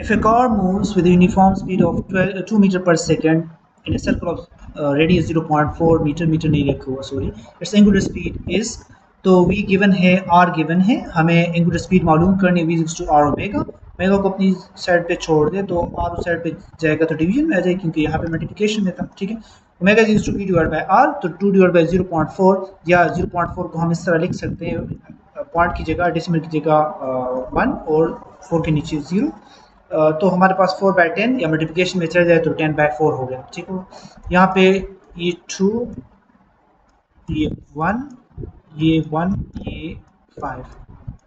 If a car moves with a uniform speed of 2 meter per second in a circle of radius 0.4 meter नहीं लिखा हुआ sorry its angular speed is तो v given है r given है हमें angular speed मालूम करनी v equals to r omega omega को अपनी साइड पे छोड़ दे तो r उस साइड पे जाएगा तो डिवीजन में आ जाएगी क्योंकि यहाँ पे मल्टीप्लिकेशन में था ठीक है omega equals to v divide by r तो 2 डिवाइड बाय 0.4 या 0.4 को हम इस तरह लिख सकते हैं पॉइंट की जगह डेसिमल की जगह 1 और 4 के नीचे 0 तो हमारे पास 4/10 या मल्टीप्लिकेशन में चल जाए तो 10/4 हो गया ठीक है यहाँ पे ये 2 ये 1 ये 1 ये 5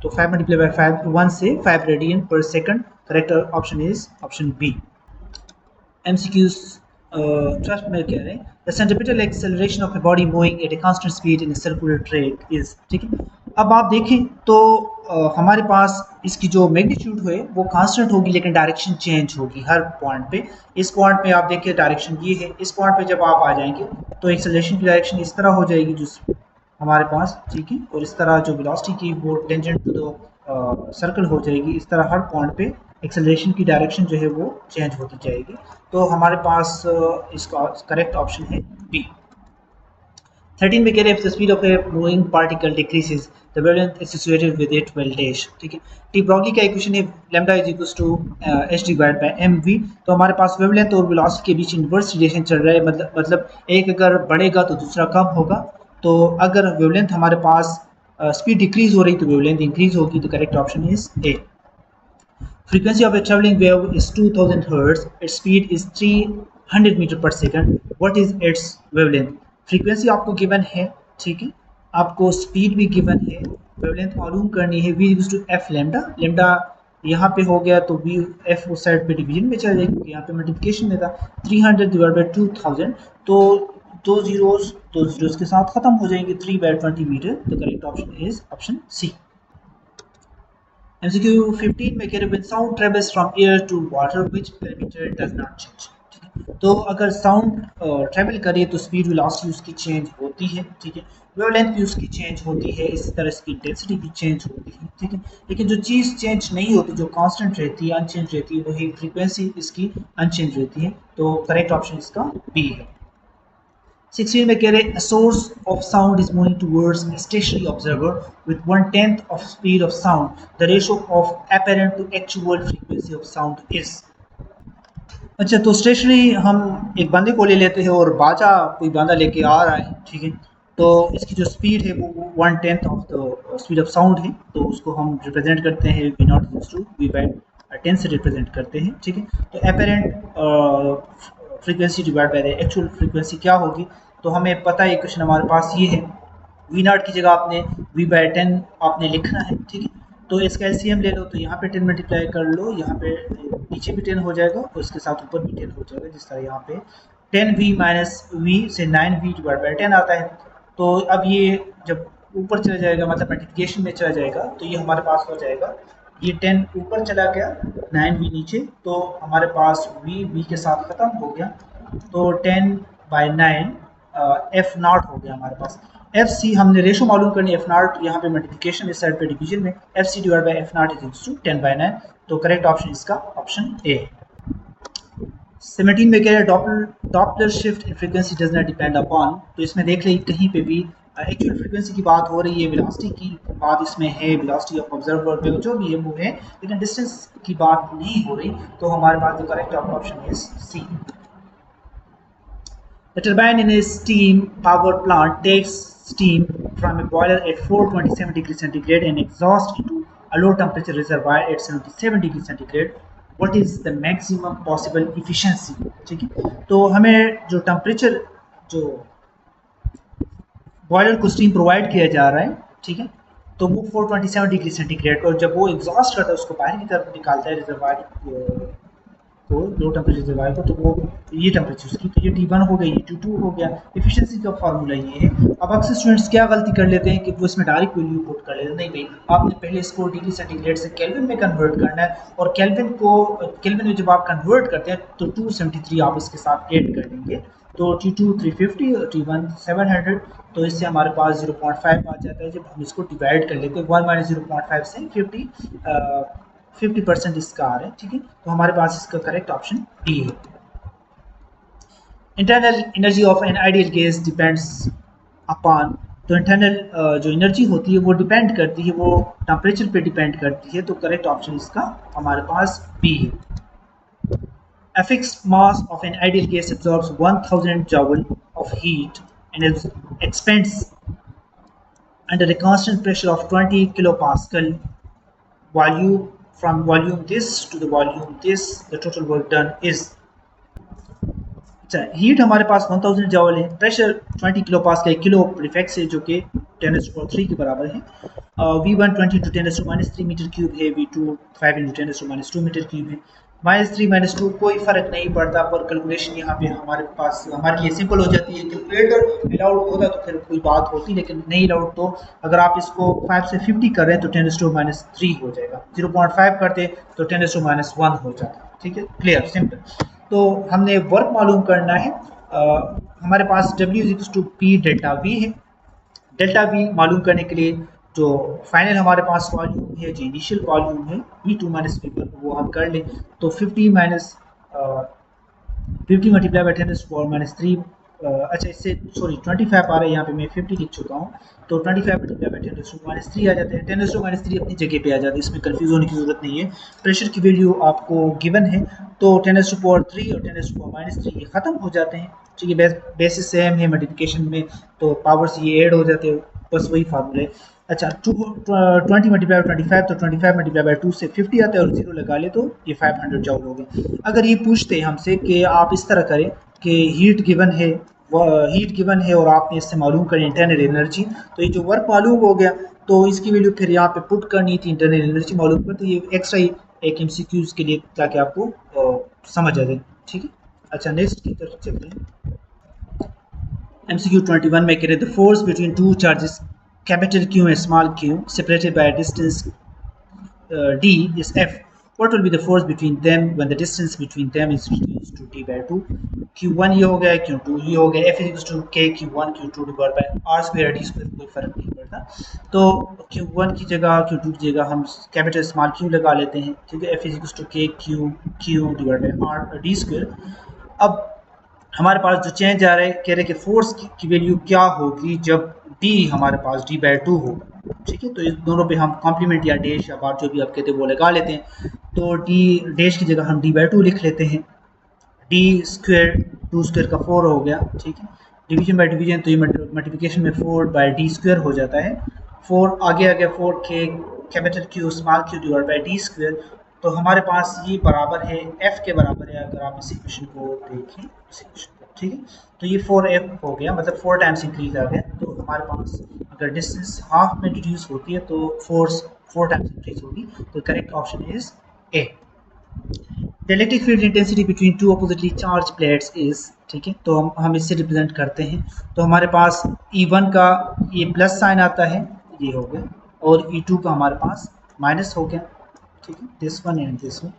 तो 5 मल्टीप्लाई बाय 5 1 से 5 radian per second correct option is option B MCQs ट्रस्ट में कह रहे हैं the centripetal acceleration of a body moving at a constant speed in a circular track is ठीक है अब आप देखें तो हमारे पास इसकी जो मैग्नीट्यूड है वो कांस्टेंट होगी लेकिन डायरेक्शन चेंज होगी हर पॉइंट पे इस पॉइंट पे आप देखिए डायरेक्शन ये है इस पॉइंट पे जब आप आ जाएंगे तो एक्सेलरेशन की डायरेक्शन इस तरह हो जाएगी जो हमारे पास ठीक है और इस तरह जो वेलोसिटी की वो टेंजेंट टू द सर्कल हो जाएगी इस तरह हर पॉइंट पे एक्सेलरेशन की डायरेक्शन जो है वो चेंज होती जाएगी तो हमारे पास इसका करेक्ट ऑप्शन है बी 13 में कह रहे हैं if the speed of a moving particle decreases the wavelength associated with it will dash ठीक है टी ब्रॉगली का इक्वेशन है lambda is equals to h divide by mv तो हमारे पास वेवलेंथ और वेलोसिटी के बीच इनवर्स रिलेशन चल रहा है मतलब एक अगर बढ़ेगा तो दूसरा कम होगा तो अगर वेवलेंथ हमारे पास स्पीड डिक्रीज हो रही तो वेवलेंथ इंक्रीज होगी तो correct option is a Frequency of a traveling wave is 2000 Hz. Its speed is 300 meter per second. What is its wavelength? Frequency आपको given है, ठीक है? आपको speed भी given है. Wavelength मालूम करनी है. V equals to f lambda. Lambda यहाँ पे हो गया तो V f उस साइड पे डिवीजन में चल जाएगी क्योंकि यहाँ पे मल्टीप्लिकेशन में था 300 डिवाइड बाय 2000 तो दो जीरोस के साथ खत्म हो जाएंगे 3/20 metre. The correct option is option C. MCQ 15 में कह रहे when sound travels from air to water which parameter does not change तो अगर साउंड ट्रेवल करे तो स्पीड वेलोसिटी उसकी चेंज होती है ठीक है वेवलेंथ भी उसकी चेंज होती है इसी तरह इसकी इंटेंसिटी भी चेंज होती है ठीक है लेकिन जो चीज़ चेंज नहीं होती जो कांस्टेंट रहती है अनचेंज रहती है वही फ्रीक्वेंसी इसकी अनचेंज रहती है तो करेक्ट ऑप्शन इसका बी है 16 में कह रहे a source of sound is moving towards a stationary observer with 1/10 of speed of sound. The ratio of apparent to actual frequency of sound is. अच्छा तो स्टेशनरी हम एक बंदे को ले लेते हैं और बाजा कोई बंदा लेके आ रहा है ठीक है तो इसकी जो स्पीड है वो 1/10 of the speed of sound है तो उसको हम रिप्रेजेंट करते हैं v not equals to v by 10 से रिप्रेजेंट करते हैं ठीक है तो apparent frequency divide by the actual frequency क्या होगी तो हमें पता है क्वेश्चन हमारे पास ये है v नॉट की जगह आपने v बाय 10 आपने लिखना है ठीक है तो इसका एलसीएम ले लो तो यहाँ पे 10 मल्टीप्लाई कर लो यहाँ पे नीचे भी 10 हो जाएगा और इसके साथ ऊपर भी 10 हो जाएगा जिस तरह यहाँ पे 10v माइनस v से 9v डिवाइड बाय 10 आता है तो अब ये जब ऊपर चला जाएगा मतलब मल्टीप्लिकेशन में चला जाएगा तो ये हमारे पास हो जाएगा ये 10 ऊपर चला गया 9v नीचे तो हमारे पास v के साथ ख़त्म हो गया तो 10/9 एफ नॉट हो गया हमारे पास एफ सी हमने रेशो मालूम करनी एफ नॉट यहाँ पे मल्टीप्लिकेशन इस साइड पे डिवीजन में F C divide by F not is equals to 10/9 तो करेक्ट ऑप्शन इसका ऑप्शन ए 17 में कह रहे हैं Doppler shift in frequency does not depend upon तो इसमें देख रही कहीं पे भी एक्चुअल फ्रीक्वेंसी की बात हो रही है वेलोसिटी की बात इसमें है वेलोसिटी ऑफ ऑब्जर्वर पे जो भी ये मूव है लेकिन डिस्टेंस की बात नहीं हो रही तो हमारे पास जो correct option is C The turbine in a steam power plant takes steam from a boiler at 427 degrees centigrade and exhausts into a low temperature reservoir at 77 degrees centigrade. What is the maximum possible efficiency? ठीक है तो हमें जो temperature जो boiler को steam provide किया जा रहा है ठीक है तो वो 427 डिग्री सेंटीग्रेड और जब वो एग्जॉस्ट करता है उसको बाहर की तरफ निकालता है रिजर्वायर को लो टेम्परेचर रिजर्वायर को तो वो ये टेम्परेचर उसकी तो ये T1 हो गया ये T2 हो गया एफिशिएंसी का फार्मूला ये है अब अक्सर स्टूडेंट्स क्या गलती कर लेते हैं कि वो इसमें डायरेक्ट वैल्यू पुट कर लेते हैं नहीं भाई आपने पहले इसको डिग्री सेंटीग्रेड से केल्विन में कन्वर्ट करना है और केल्विन में जब आप कन्वर्ट करते हैं तो 273 आप इसके साथ ऐड कर देंगे तो T2 350 और T1 700 तो इससे हमारे पास 0.5 आ जाता है जब हम इसको डिवाइड कर लेते हैं 1 - 0.5 से 50 50% इसका आर है, ठीक है। तो हमारे पास इसका करेक्ट ऑप्शन बी है। Internal energy of an ideal gas depends upon, तो इंटरनल जो एनर्जी होती है वो डिपेंड करती है, वो टेम्परेचर पे डिपेंड करती है, तो करेक्ट ऑप्शन इसका हमारे पास बी है। A fixed mass of an ideal gas absorbs 1000 joule of heat and expands under a constant pressure of 20 kilopascal. Volume from volume this to the volume this, the total work done is. अच्छा, heat हमारे पास 1000 जावल है, pressure 20 kilo पास का, kilo prefix है जो कि 10⁻³ के बराबर है। V1 20 × 10⁻³ मीटर क्यूब है, V2 5 × 10⁻² मीटर क्यूब है। -3 -2 कोई फर्क नहीं पड़ता, पर कैलकुलेशन यहाँ पे हमारे पास हमारे लिए सिंपल हो जाती है। कैलकुलेटर अलाउड होता तो फिर कोई बात होती, लेकिन नहीं अलाउड, तो अगर आप इसको 5 से 50 कर रहे हैं तो 10⁻³ हो जाएगा, 0.5 करते तो 10⁻1 हो जाता, ठीक है। Clear, simple. तो हमने वर्क मालूम करना है। हमारे पास W = P डेल्टा V है। डेल्टा V मालूम करने के लिए जो फाइनल हमारे पास वॉल्यूम है, जो इनिशियल वॉल्यूम है V2 - V1, वो हम कर लें। तो 50 मल्टीप्लाई बाई 10⁻³ अच्छा, इससे सॉरी 25 आ रहा है, यहाँ पे मैं 50 लिख चुका हूँ। तो 25 मल्टीप्लाई बाई 10⁻³ आ जाते हैं, 10⁻³ अपनी जगह पे आ जाती है, इसमें कंफ्यूज होने की ज़रूरत नहीं है। प्रेशर की वैल्यू आपको गिवन है, तो 10⁻³ और 10⁻³ ये ख़त्म हो जाते हैं, ठीक है। बेसिस सेम है मल्टीप्लिकेशन में, तो पावर्स ये ऐड हो जाते हैं, बस वही फार्मूला है। अच्छा, 20 मल्टीप्लाई बाई 25, तो 25 मल्टीप्लाई बाई 2 से 50 आता है, और 0 लगा ले तो ये 500 जूल हो गए। अगर ये पूछते हैं हमसे कि आप इस तरह करें कि हीट गिवन है और आपने इससे मालूम करें इंटरनल एनर्जी, तो ये जो वर्क मालूम हो गया, तो इसकी वैल्यू फिर यहाँ पे पुट करनी थी, इंटरनल एनर्जी मालूम कर, तो ये एक्स्ट्रा ही एक MCQs के लिए, ताकि आपको समझ आ जाए, ठीक है। अच्छा, नेक्स्ट की तरफ चलते हैं। MCQ 21 में कह रहे the force between two charges capital Q and small q separated by a distance d is F. What will be the force between them when the distance between them is reduced to d/2? Q1 ये हो गया, Q2 ये हो गया, F = K Q1 Q2 divide by R square D square, कोई फर्क नहीं पड़ता। तो Q1 की जगह Q2 की जगह हम कैपिटल स्मॉल q लगा लेते हैं, ठीक है। F = K Q divide by R D square. अब हमारे पास जो चेंज आ रहा है, कह रहे कि फोर्स की वैल्यू क्या होगी जब D हमारे पास d/2 होगा, ठीक है। तो इस दोनों पे हम कॉम्प्लीमेंट या डैश या बार जो भी आप कहते हैं वो लगा लेते हैं। तो D डैश की जगह हम d/2 लिख लेते हैं। D स्क्वायर 2 स्क्वायर का 4 हो गया, ठीक है। डिवीजन बाय डिवीजन, तो ये मल्टीप्लिकेशन में 4/d स्क्वायर हो जाता है। 4 आगे 4K capital Q small q divide by D square. तो हमारे पास ये बराबर है F के बराबर है, अगर आप इस इक्वेशन को देखें, ठीक है। तो ये 4F हो गया, मतलब 4 टाइम्स इंक्रीज आ गया। तो हमारे पास अगर डिस्टेंस हाफ में रिड्यूस होती है तो फोर्स 4 टाइम्स इंक्रीज होगी, तो correct option is a. The electric field intensity between two oppositely charge plates is, ठीक है। तो हम इससे रिप्रेजेंट करते हैं। तो हमारे पास E1 का ये प्लस साइन आता है, ये हो गया, और E2 का हमारे पास माइनस हो गया, ठीक है, this one and this one.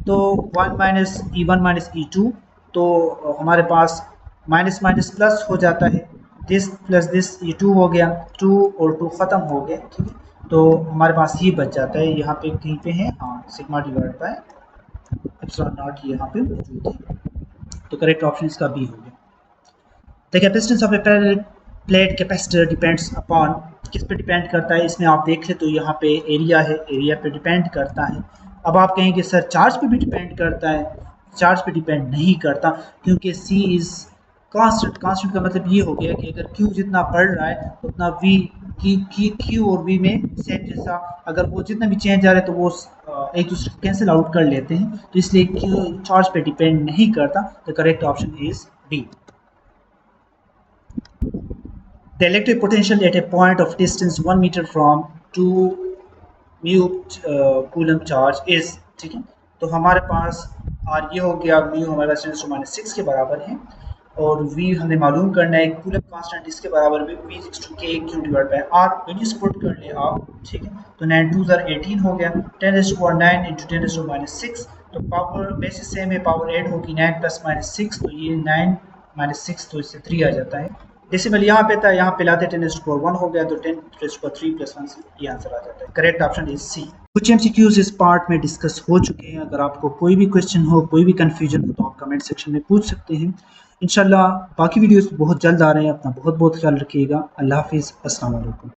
तो 1 - E1 - E2, तो हमारे पास माइनस माइनस प्लस हो जाता है, दिस प्लस दिस, ये 2 हो गया, 2 और 2 ख़त्म हो गया, ठीक है। तो हमारे पास ये बच जाता है, यहाँ पे कहीं पे है, हाँ, sigma divide by epsilon not यहाँ पे मौजूद है। तो करेक्ट ऑप्शन इसका बी हो गया। The capacitance of A parallel plate capacitor depends upon, किस पे डिपेंड करता है, इसमें आप देख ले तो यहाँ पे एरिया है, एरिया पे डिपेंड करता है। अब आप कहेंगे सर चार्ज पे भी डिपेंड करता है, चार्ज पे डिपेंड नहीं करता, क्योंकि C इज़ कांस्टेंट। कांस्टेंट का मतलब ये हो गया कि अगर Q जितना बढ़ रहा है उतना V की Q और V में सेम जैसा, अगर वो जितना भी चेंज आ रहा है तो वो एक दूसरे को कैंसिल आउट कर लेते हैं, तो इसलिए Q चार्ज पे डिपेंड नहीं करता। The correct option is D. The electric potential at a point of distance 1 meter from 2 mu coulomb charge is, ठीक है। तो हमारे पास R ये हो गया, mu हमारे पास 10⁻6 के बराबर है, और V हमने मालूम करना है, कूलम कांस्टेंट इसके बराबर भी V = K Q divide by R, values put कर ले आप, ठीक है। तो 9 2 18 हो गया, 10⁻9 × 10⁻6, तो पावर बेसिस सेम है, पावर ऐड होगी 9 + -6, तो ये 9 - 6, तो इससे 3 आ जाता है। डेसिमल यहाँ पे था, यहाँ पे लाते 10⁻1 हो गया, तो 10⁻3 + 1 से ये आंसर आ जाता है। Correct option is C. कुछ MCQs इस पार्ट में डिस्कस हो चुके हैं। अगर आपको कोई भी क्वेश्चन हो, कोई भी कन्फ्यूजन हो तो आप कमेंट सेक्शन में पूछ सकते हैं। इंशाल्लाह बाकी वीडियोस बहुत जल्द आ रहे हैं। अपना बहुत बहुत ख्याल रखिएगा। अल्लाह हाफिज़। अस्सलाम वालेकुम।